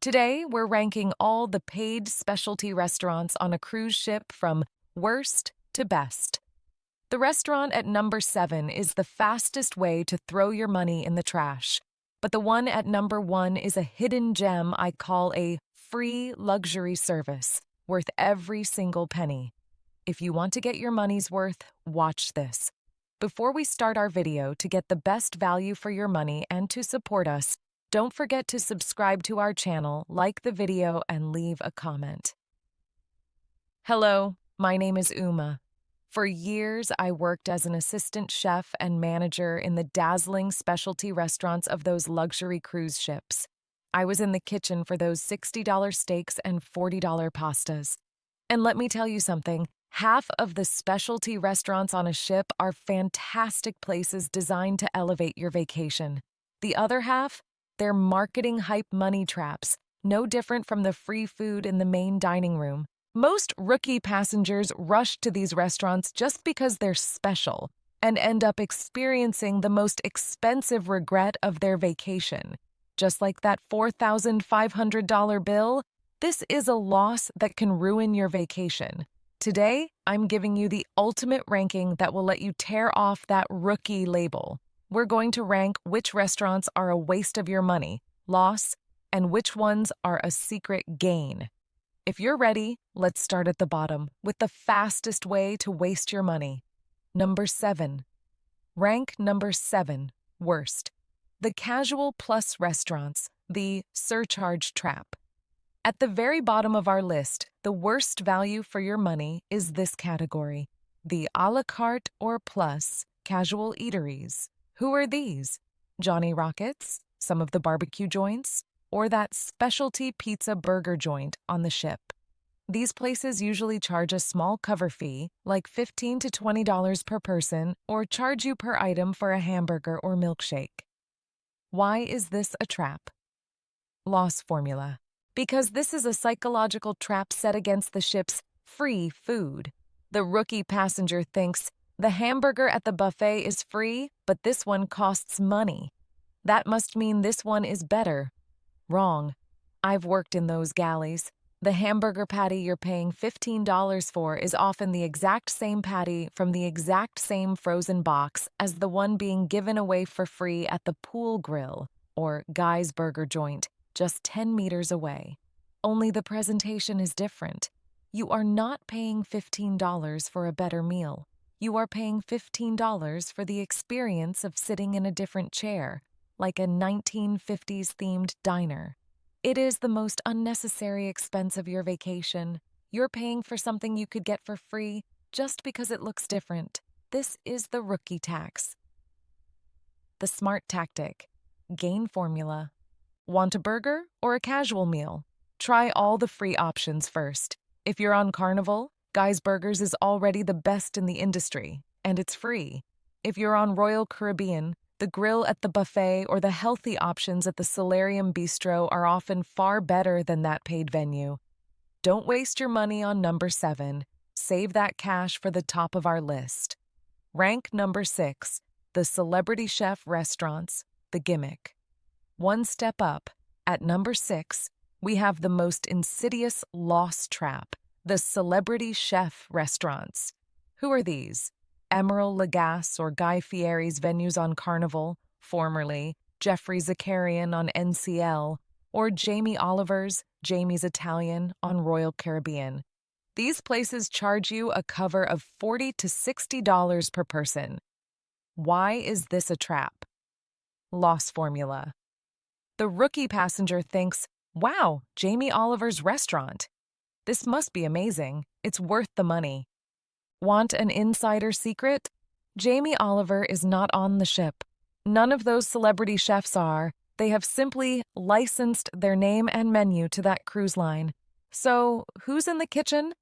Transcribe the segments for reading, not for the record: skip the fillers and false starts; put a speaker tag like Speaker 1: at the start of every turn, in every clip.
Speaker 1: Today, we're ranking all the paid specialty restaurants on a cruise ship from worst to best. The restaurant at number 7 is the fastest way to throw your money in the trash. But the one at number 1 is a hidden gem I call a free luxury service, worth every single penny. If you want to get your money's worth, watch this. Before we start our video, to get the best value for your money and to support us, don't forget to subscribe to our channel, like the video, and leave a comment. Hello, my name is Uma. For years, I worked as an assistant chef and manager in the dazzling specialty restaurants of those luxury cruise ships. I was in the kitchen for those $60 steaks and $40 pastas. And let me tell you something, half of the specialty restaurants on a ship are fantastic places designed to elevate your vacation. The other half? They're marketing hype money traps, no different from the free food in the main dining room. Most rookie passengers rush to these restaurants just because they're special and end up experiencing the most expensive regret of their vacation. Just like that $4,500 bill, this is a loss that can ruin your vacation. Today, I'm giving you the ultimate ranking that will let you tear off that rookie label. We're going to rank which restaurants are a waste of your money, loss, and which ones are a secret gain. If you're ready, let's start at the bottom with the fastest way to waste your money. Number 7. Rank number 7, worst. The casual plus restaurants, the surcharge trap. At the very bottom of our list, the worst value for your money is this category, the a la carte or plus casual eateries. Who are these? Johnny Rockets, some of the barbecue joints, or that specialty pizza burger joint on the ship. These places usually charge a small cover fee, like $15 to $20 per person, or charge you per item for a hamburger or milkshake. Why is this a trap? Loss formula. Because this is a psychological trap set against the ship's free food. The rookie passenger thinks, the hamburger at the buffet is free, but this one costs money. That must mean this one is better. Wrong. I've worked in those galleys. The hamburger patty you're paying $15 for is often the exact same patty from the exact same frozen box as the one being given away for free at the Pool Grill, or Guy's Burger Joint, just 10 meters away. Only the presentation is different. You are not paying $15 for a better meal. You are paying $15 for the experience of sitting in a different chair, like a 1950s-themed diner. It is the most unnecessary expense of your vacation. You're paying for something you could get for free just because it looks different. This is the rookie tax. The smart tactic. Gain formula. Want a burger or a casual meal? Try all the free options first. If you're on Carnival, Guy's Burgers is already the best in the industry, and it's free. If you're on Royal Caribbean, the grill at the buffet or the healthy options at the Solarium Bistro are often far better than that paid venue. Don't waste your money on number 7. Save that cash for the top of our list. Rank number 6, the celebrity chef restaurants, the gimmick. One step up, at number 6, we have the most insidious loss trap, the celebrity chef restaurants. Who are these? Emeril Lagasse or Guy Fieri's venues on Carnival, formerly Jeffrey Zakarian on NCL, or Jamie Oliver's Jamie's Italian on Royal Caribbean. These places charge you a cover of $40 to $60 per person. Why is this a trap? Loss formula. The rookie passenger thinks, wow, Jamie Oliver's restaurant. This must be amazing. It's worth the money. Want an insider secret? Jamie Oliver is not on the ship. None of those celebrity chefs are. They have simply licensed their name and menu to that cruise line. So, who's in the kitchen?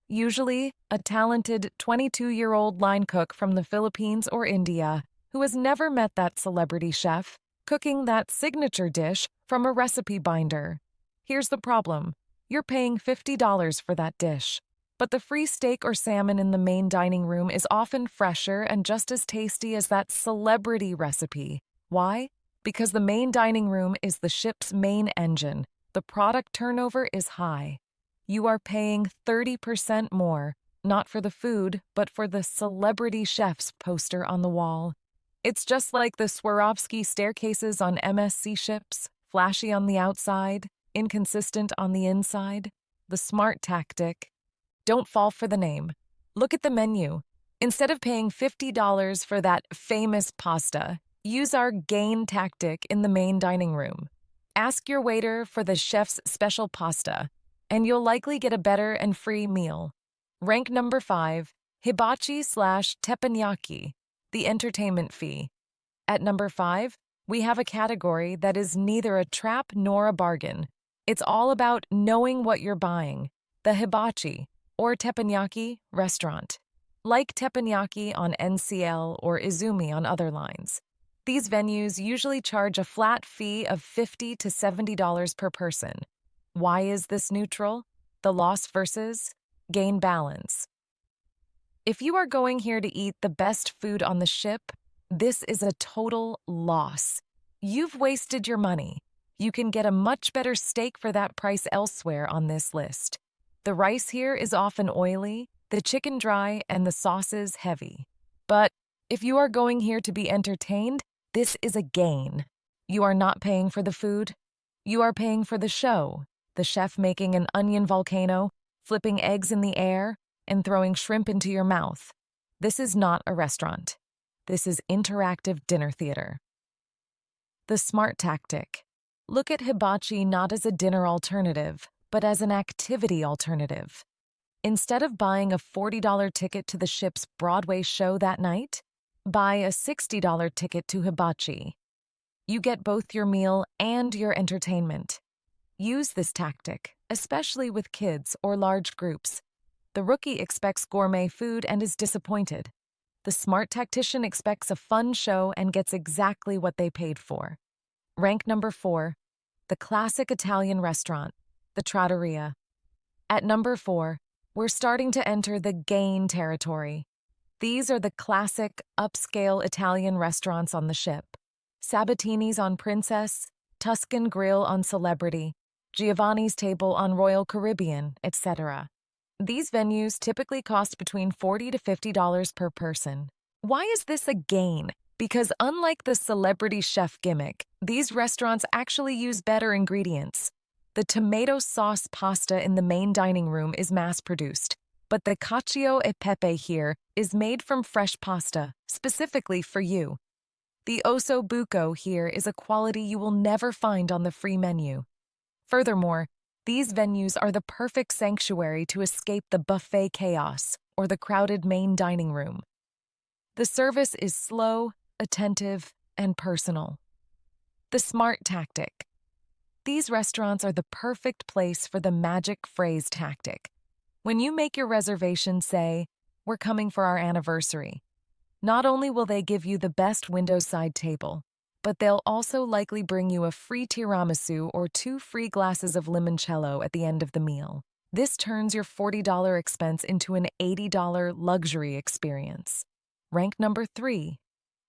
Speaker 1: Usually, a talented 22-year-old line cook from the Philippines or India who has never met that celebrity chef, cooking that signature dish from a recipe binder. Here's the problem. You're paying $50 for that dish. But the free steak or salmon in the main dining room is often fresher and just as tasty as that celebrity recipe. Why? Because the main dining room is the ship's main engine. The product turnover is high. You are paying 30% more, not for the food, but for the celebrity chef's poster on the wall. It's just like the Swarovski staircases on MSC ships, flashy on the outside, inconsistent on the inside. The smart tactic. Don't fall for the name. Look at the menu. Instead of paying $50 for that famous pasta, use our gain tactic in the main dining room. Ask your waiter for the chef's special pasta, and you'll likely get a better and free meal. Rank number 5, hibachi/teppanyaki, the entertainment fee. At number 5, we have a category that is neither a trap nor a bargain. It's all about knowing what you're buying. The hibachi, or teppanyaki, restaurant. Like teppanyaki on NCL or Izumi on other lines. These venues usually charge a flat fee of $50 to $70 per person. Why is this neutral? The loss versus gain balance. If you are going here to eat the best food on the ship, this is a total loss. You've wasted your money. You can get a much better steak for that price elsewhere on this list. The rice here is often oily, the chicken dry, and the sauces heavy. But if you are going here to be entertained, this is a gain. You are not paying for the food. You are paying for the show, the chef making an onion volcano, flipping eggs in the air, and throwing shrimp into your mouth. This is not a restaurant. This is interactive dinner theater. The smart tactic. Look at hibachi not as a dinner alternative, but as an activity alternative. Instead of buying a $40 ticket to the ship's Broadway show that night, buy a $60 ticket to hibachi. You get both your meal and your entertainment. Use this tactic, especially with kids or large groups. The rookie expects gourmet food and is disappointed. The smart tactician expects a fun show and gets exactly what they paid for. Rank number 4, the classic Italian restaurant, the trattoria. At number 4, we're starting to enter the gain territory. These are the classic, upscale Italian restaurants on the ship. Sabatini's on Princess, Tuscan Grill on Celebrity, Giovanni's Table on Royal Caribbean, etc. These venues typically cost between $40 to $50 per person. Why is this a gain? Because unlike the celebrity chef gimmick, these restaurants actually use better ingredients. The tomato sauce pasta in the main dining room is mass-produced, but the cacio e pepe here is made from fresh pasta, specifically for you. The osso buco here is a quality you will never find on the free menu. Furthermore, these venues are the perfect sanctuary to escape the buffet chaos or the crowded main dining room. The service is slow, attentive, and personal. The smart tactic. These restaurants are the perfect place for the magic phrase tactic. When you make your reservation, say, "We're coming for our anniversary." Not only will they give you the best window side table, but they'll also likely bring you a free tiramisu or 2 free glasses of limoncello at the end of the meal. This turns your $40 expense into an $80 luxury experience. Rank number 3,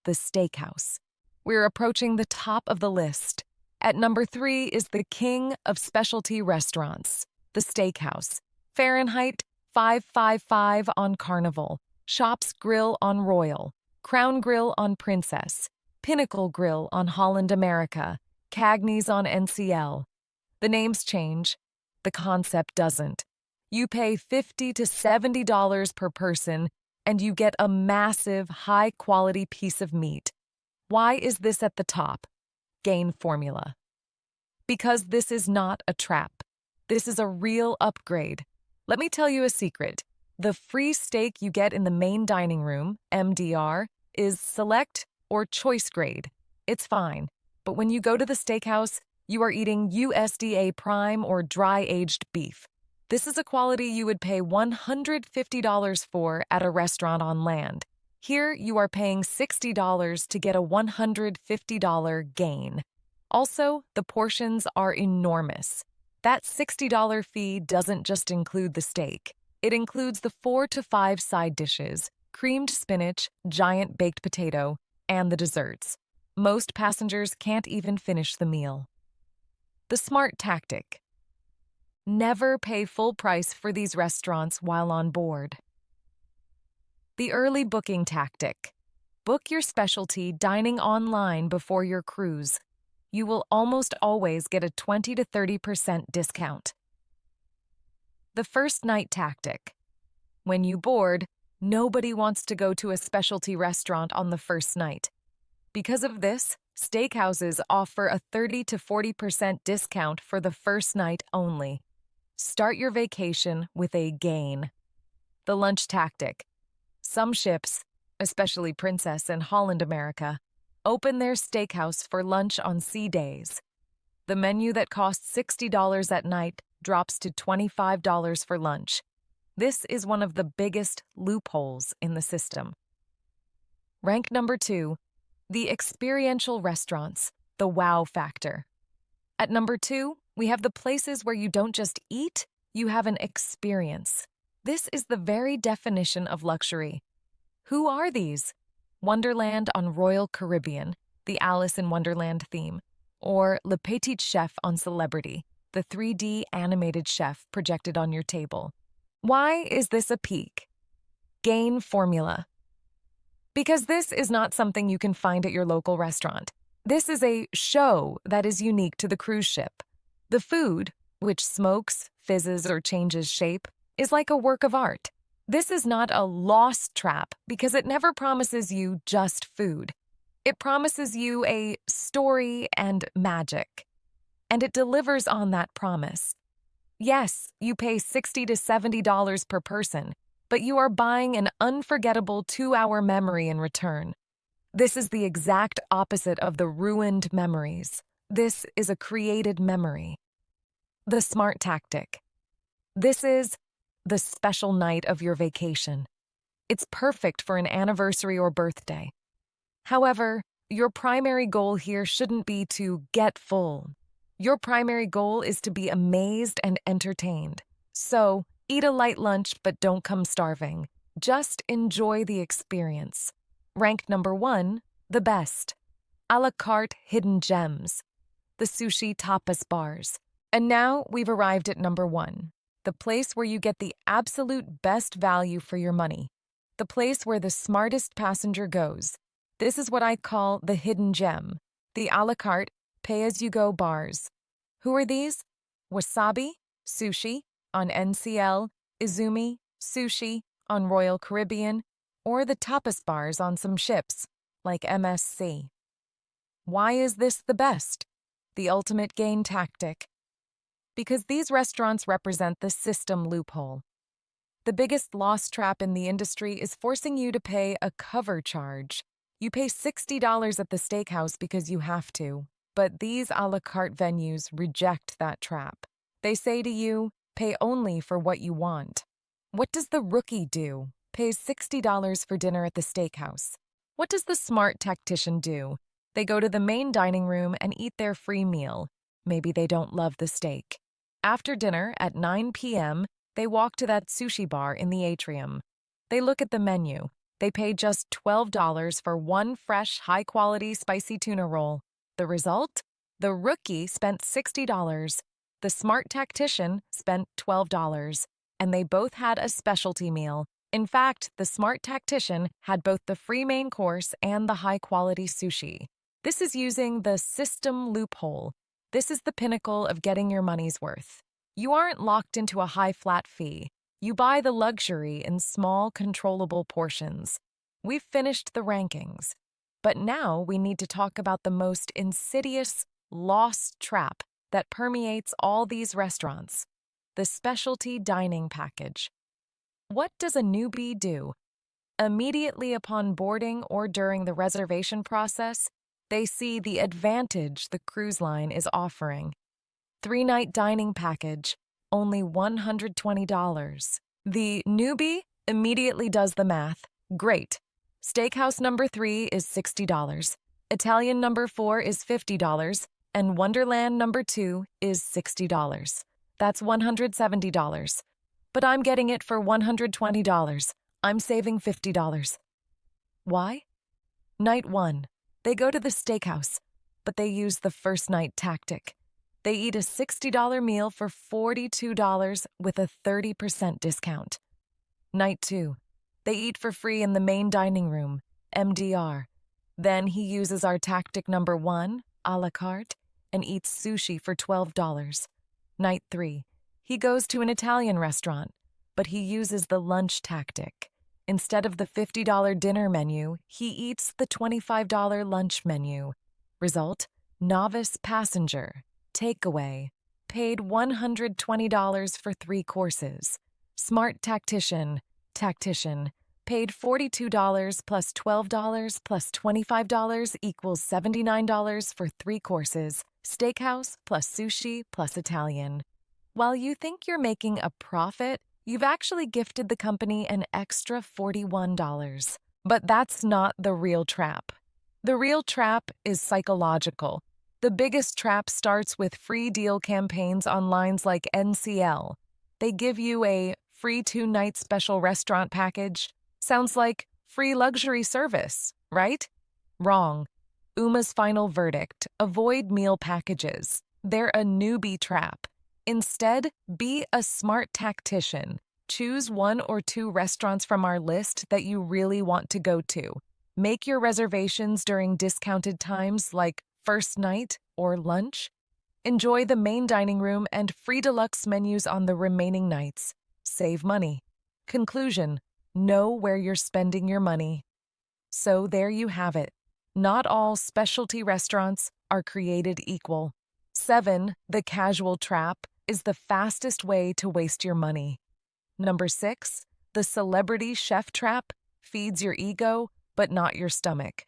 Speaker 1: the steakhouse. We're approaching the top of the list. At number 3 is the king of specialty restaurants, the steakhouse. Fahrenheit 555 on Carnival, Shop's Grill on Royal, Crown Grill on Princess, Pinnacle Grill on Holland America, Cagney's on NCL. The names change. The concept doesn't. You pay $50 to $70 per person, and you get a massive, high-quality piece of meat. Why is this at the top? Gain formula. Because this is not a trap. This is a real upgrade. Let me tell you a secret. The free steak you get in the main dining room, MDR, is select or choice grade. It's fine. But when you go to the steakhouse, you are eating USDA prime or dry-aged beef. This is a quality you would pay $150 for at a restaurant on land. Here, you are paying $60 to get a $150 gain. Also, the portions are enormous. That $60 fee doesn't just include the steak. It includes the 4 to 5 side dishes, creamed spinach, giant baked potato, and the desserts. Most passengers can't even finish the meal. The smart tactic. Never pay full price for these restaurants while on board. The early booking tactic. Book your specialty dining online before your cruise. You will almost always get a 20 to 30% discount. The first night tactic. When you board, nobody wants to go to a specialty restaurant on the first night. Because of this, steakhouses offer a 30 to 40% discount for the first night only. Start your vacation with a gain. The lunch tactic. Some ships, especially Princess and Holland America, open their steakhouse for lunch on sea days. The menu that costs $60 at night drops to $25 for lunch. This is one of the biggest loopholes in the system. Rank number 2, the experiential restaurants, the wow factor. At number 2, we have the places where you don't just eat, you have an experience. This is the very definition of luxury. Who are these? Wonderland on Royal Caribbean, the Alice in Wonderland theme, or Le Petit Chef on Celebrity, the 3D animated chef projected on your table. Why is this a peak? Gain formula. Because this is not something you can find at your local restaurant. This is a show that is unique to the cruise ship. The food, which smokes, fizzes, or changes shape, is like a work of art. This is not a lost trap because it never promises you just food. It promises you a story and magic. And it delivers on that promise. Yes, you pay $60 to $70 per person, but you are buying an unforgettable 2-hour memory in return. This is the exact opposite of the ruined memories. This is a created memory. The smart tactic. This is the special night of your vacation. It's perfect for an anniversary or birthday. However, your primary goal here shouldn't be to get full. Your primary goal is to be amazed and entertained. So, eat a light lunch, but don't come starving. Just enjoy the experience. Rank number 1, the best. A la carte hidden gems. The sushi tapas bars. And now we've arrived at number 1, the place where you get the absolute best value for your money. The place where the smartest passenger goes. This is what I call the hidden gem. The a la carte, pay-as-you-go bars. Who are these? Wasabi, sushi, on NCL, Izumi, sushi, on Royal Caribbean, or the tapas bars on some ships, like MSC. Why is this the best? The ultimate gain tactic. Because these restaurants represent the system loophole. The biggest loss trap in the industry is forcing you to pay a cover charge. You pay $60 at the steakhouse because you have to, but these a la carte venues reject that trap. They say to you, pay only for what you want. What does the rookie do? Pays $60 for dinner at the steakhouse. What does the smart tactician do? They go to the main dining room and eat their free meal. Maybe they don't love the steak. After dinner, at 9 p.m., they walk to that sushi bar in the atrium. They look at the menu. They pay just $12 for one fresh, high-quality spicy tuna roll. The result? The rookie spent $60. The smart tactician spent $12. And they both had a specialty meal. In fact, the smart tactician had both the free main course and the high-quality sushi. This is using the system loophole. This is the pinnacle of getting your money's worth. You aren't locked into a high flat fee. You buy the luxury in small, controllable portions. We've finished the rankings. But now we need to talk about the most insidious, lost trap that permeates all these restaurants, the specialty dining package. What does a newbie do? Immediately upon boarding or during the reservation process, they see the advantage the cruise line is offering. 3-night dining package, only $120. The newbie immediately does the math. Great. Steakhouse number 3 is $60. Italian number 4 is $50. And Wonderland number 2 is $60. That's $170. But I'm getting it for $120. I'm saving $50. Why? Night 1. They go to the steakhouse, but they use the first night tactic. They eat a $60 meal for $42 with a 30% discount. Night 2. They eat for free in the main dining room, MDR. Then he uses our tactic number 1, a la carte, and eats sushi for $12. Night 3. He goes to an Italian restaurant, but he uses the lunch tactic. Instead of the $50 dinner menu, he eats the $25 lunch menu. Result: novice passenger, takeaway, paid $120 for 3 courses. Smart tactician, paid $42 plus $12 plus $25 equals $79 for 3 courses, steakhouse plus sushi plus Italian. While you think you're making a profit, you've actually gifted the company an extra $41. But that's not the real trap. The real trap is psychological. The biggest trap starts with free deal campaigns on lines like NCL. They give you a free 2-night special restaurant package. Sounds like free luxury service, right? Wrong. UMA's final verdict: avoid meal packages. They're a newbie trap. Instead, be a smart tactician. Choose 1 or 2 restaurants from our list that you really want to go to. Make your reservations during discounted times like first night or lunch. Enjoy the main dining room and free deluxe menus on the remaining nights. Save money. Conclusion: know where you're spending your money. So there you have it. Not all specialty restaurants are created equal. 7. The casual trap is the fastest way to waste your money. Number 6. The celebrity chef trap feeds your ego, but not your stomach.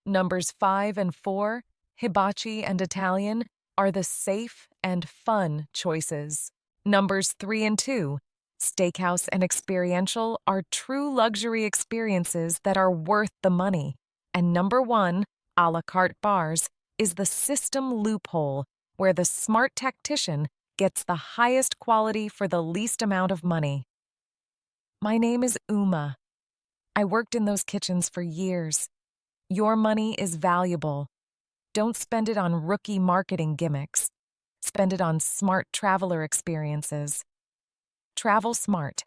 Speaker 1: Numbers 5 and 4, hibachi and Italian, are the safe and fun choices. Numbers 3 and 2, steakhouse and experiential, are true luxury experiences that are worth the money. And number 1, a la carte bars, is the system loophole where the smart tactician gets the highest quality for the least amount of money. My name is Uma. I worked in those kitchens for years. Your money is valuable. Don't spend it on rookie marketing gimmicks. Spend it on smart traveler experiences. Travel smart.